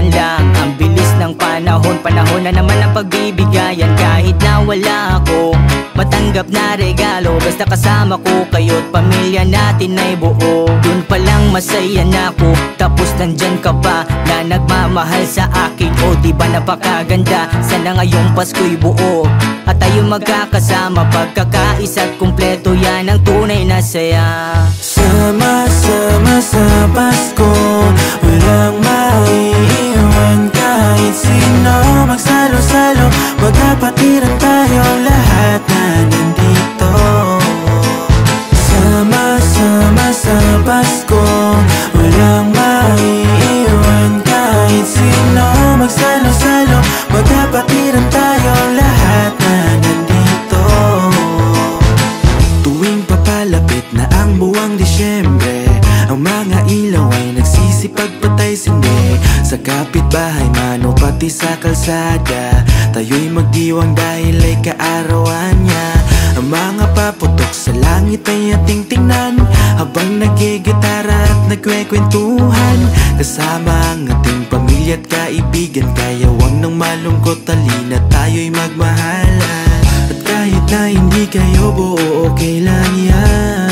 minsan lang. Ang bilis ng panahon, panahon na naman ang pagbibigayan. Kahit na wala ako, matanggap na regalo. Basta kasama ko kayo't pamilya natin ay buo. Dun palang masaya na ako, tapos nandyan ka pa na nagmamahal sa akin. O diba napakaganda, sana ngayong Pasko'y buo at tayo magkakasama. Pagkakaisa't kumpleto, yan ang tunay na saya. Sama-sama sa Pasko, walang maiiwan kahit sino. Magsalo-salo, magkapatiran tayo lahat na nandito. Sama-sama sa Pasko, walang maiiwan kahit sino. Magsalo-salo, magkapatiran tayo lahat na nandito. Tuwing papalapit na ang buwang Disyembre, ang mga ilaw ay nagsisipagpatay sindi. Sa kapitbahay man o pati sa kalsada, tayo'y magdiwang dahil ay kaarawan niya. Ang mga paputok sa langit ay ating tingnan, habang nagigitara at nagkwekwentuhan. Kasama ang ating pamilya at kaibigan, kaya wag nang malungkot, halina tayo'y magmahalan. At kahit na hindi kayo buo, okay lang yan.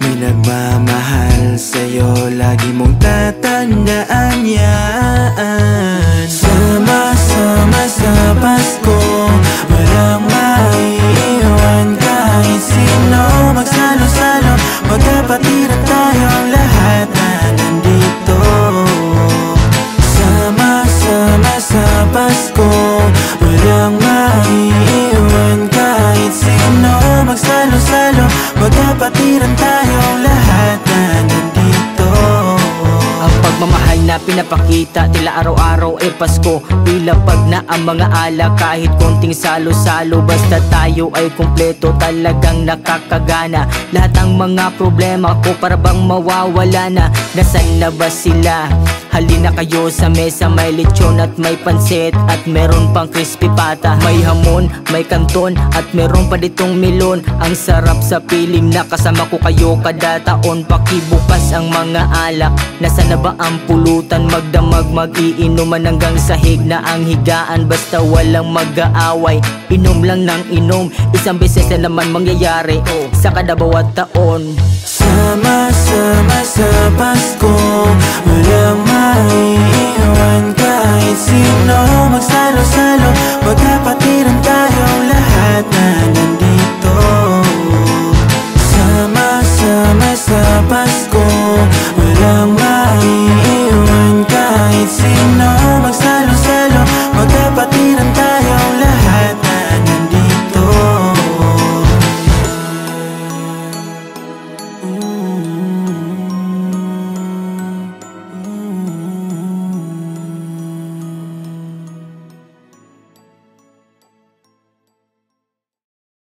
May nagmamahal sa'yo, lagi mong tatandaan yan. Sama-sama sa Pasko, walang maiiwan kahit sino. Magsalo-salo, magkapatiran tayong lahat na nandito. Sama-sama sa Pasko, walang maiiwan kahit sino. Magsalo-salo, magkapatiran tayong lahat na nandito. Ang pagmamahal na pinapakita tila araw-araw ay Pasko. Ilapag na ang mga alak, kahit konting salo-salo, basta tayo ay kumpleto, talagang nakakagana. Lahat ng mga problema ko para bang mawawala na. Nasaan na ba sila? Halina kayo sa mesa, may lechon at may pansit, at meron pang crispy pata. May hamon, may kanton, at meron pa ditong melon. Ang sarap sa piling na kasama ko kayo kada taon. Pakibukas ang mga alak, nasaan na ba ang pulutan? Magdamag, mag-iinuman hanggang sahig na ang higaan. Basta walang mag-aaway, inom lang ng inom. Isang beses na naman mangyayari sa kada bawat taon. Sama-sama sa Pasko, walang maiiwan kahit sino.